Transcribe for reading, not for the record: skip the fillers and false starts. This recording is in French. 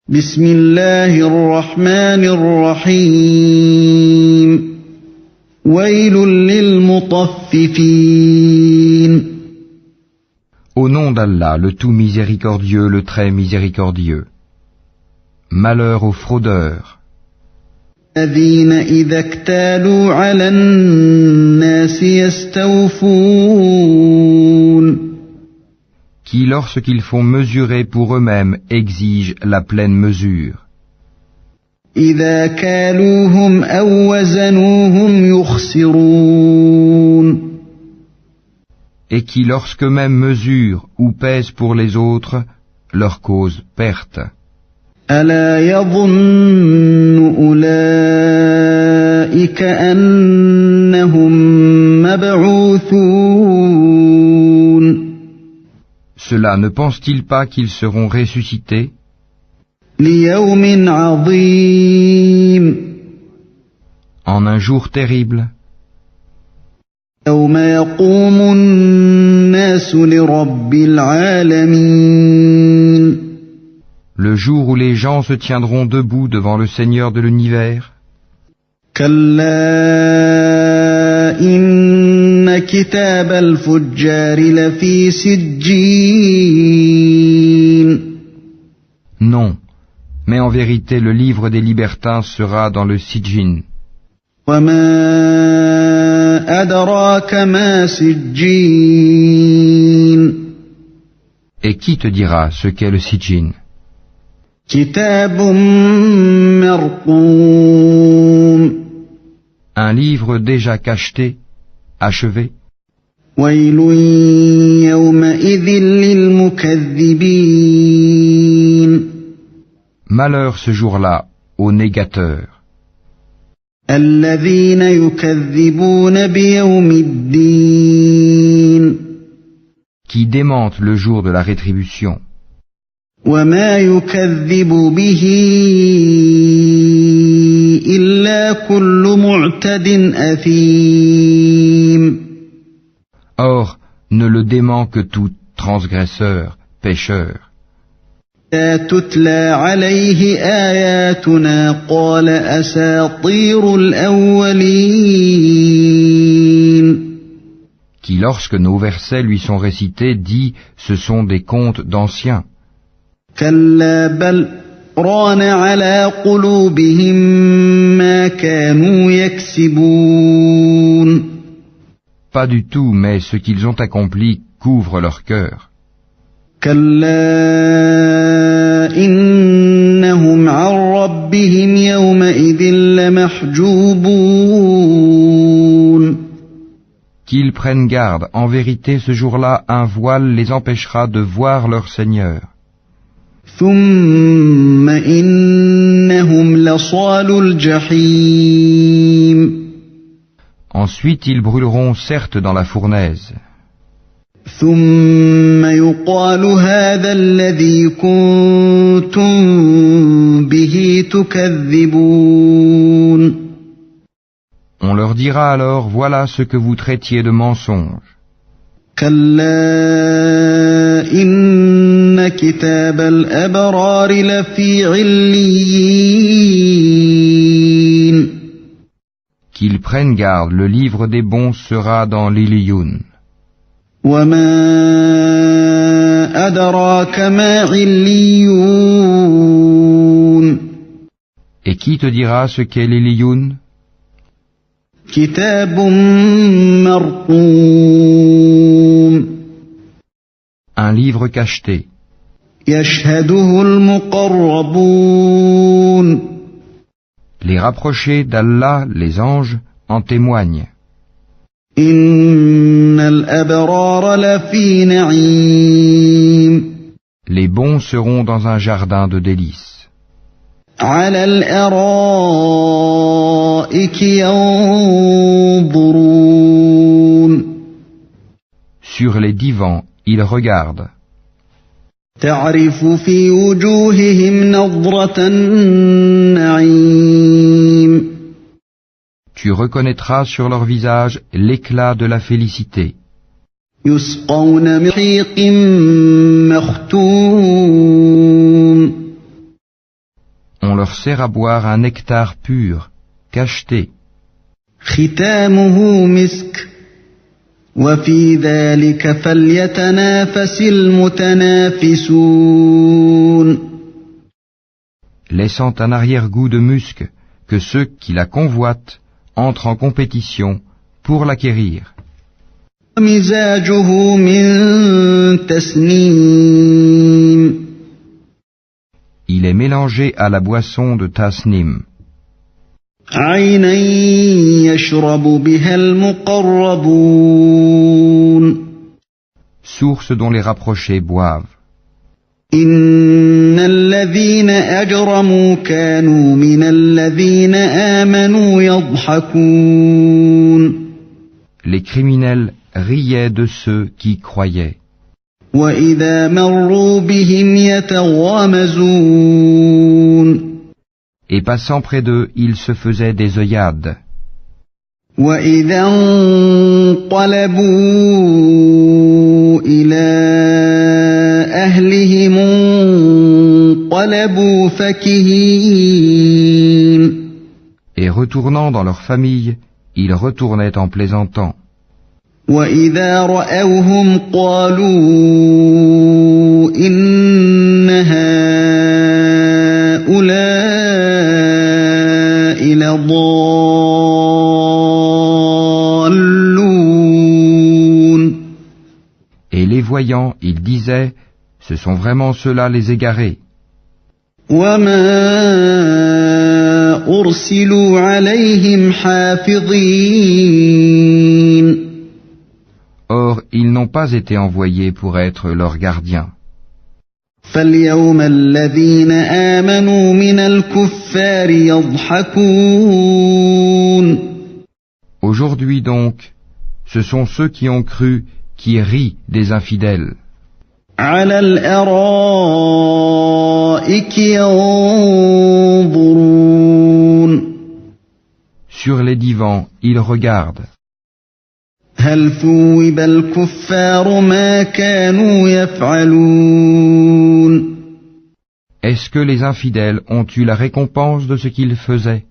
بسم الله الرحمن الرحيم ويل للمطففين. Au nom d'Allah, le tout miséricordieux, le très miséricordieux. Malheur aux fraudeurs. الذين إذا اكتالوا على الناس يستوفون. Qui, lorsqu'ils font mesurer pour eux-mêmes, exigent la pleine mesure. إذا كالوهم أو وزنوهم يخسرون. Et qui, lorsqu'eux-mêmes mesurent ou pèsent pour les autres, leur causent perte. ألا يظن أولئك أنهم مبعوثون. Cela ne pense-t-il pas qu'ils seront ressuscités ليوم عظيم. en un jour terrible, يوم يقوم الناس لرب العالمين. le jour où les gens se tiendront debout devant le Seigneur de l'univers? كلا إن كتاب الفجار لفي سجين. Non, mais en vérité le livre des libertins sera dans le Sijjin. وما أدراك ما سجين. Et qui te dira ce qu'est le Sijjin? كتاب مرقوم. Un livre déjà cacheté, achevé. ويل يومئذ للمكذبين. Malheur ce jour-là aux négateurs, الذين يكذبون بيوم الدين. qui démentent le jour de la rétribution. وما يكذب به إلا كل معتد أثيم. Or, ne le dément que tout transgresseur, pécheur. إذا تتلى عليه آياتنا قال أساطير الأولين. Qui, lorsque nos versets lui sont récités, dit « ce sont des contes d'anciens ». كلا بل ران على قلوبهم ما كانوا يكسبون. Pas du tout, mais ce qu'ils ont accompli couvre leur cœur. كلا إنهم عن ربهم يومئذ لمحجوبون. Qu'ils prennent garde, en vérité ce jour-là un voile les empêchera de voir leur Seigneur. ثم إنهم لصالو الجحيم. Ensuite ils brûleront certes dans la fournaise. ثم يقال هذا الذي كنتم به تكذبون. On leur dira alors, voilà ce que vous traitiez de mensonge. كلا إن كتاب الأبرار لفي عليين. Qu'ils prennent garde, le livre des bons sera dans l'Iliyun. وما أدراك ما عليون. Et qui te dira ce qu'est l'Iliyun? كتاب مرقوم. Un livre cacheté. يشهده المقربون. Les rapprochés d'Allah, les anges, en témoignent. إن الأبرار لفي نعيم. Les bons seront dans un jardin de délices. على الأرائك ينظرون. Sur les divans, ils regardent. تعرف في وجوههم نضرة النعيم. Tu reconnaîtras sur leur visage l'éclat de la félicité. يسقون من رحيق مختوم On leur sert à boire un nectar pur, cacheté. ختامه مسك وفي ذلك فليتنافس المتنافسون Laissant un arrière-goût de musc, que ceux qui la convoitent entrent en compétition pour l'acquérir. مزاجه من تسنيم Il est mélangé à la boisson de tasnim, عينا يشرب بها المقربون source dont les rapprochés boivent. إن الذين أجرموا كانوا من الذين آمنوا يضحكون Les criminels riaient de ceux qui croyaient. وإذا مروا بهم يتغامزون Et passant près d'eux, ils se faisaient des œillades. وإذا انقلبوا إلى أهلهم انقلبوا فكهين Et retournant dans leur famille, ils retournaient en plaisantant. وإذا رأوهم قالوا إن هؤلاء لضالون Et les voyant, ils disaient, ce sont vraiment ceux-là les égarés. وما أرسلوا عليهم حافظين Or, ils n'ont pas été envoyés pour être leurs gardiens. فاليوم الذين آمنوا من الكفار يضحكون Aujourd'hui donc, ce sont ceux qui ont cru qui rient des infidèles. على الأرائك ينظرون Sur les divans, ils regardent. هل ثوب الكفار ما كانوا يفعلون Est-ce que les infidèles ont eu la récompense de ce qu'ils faisaient ?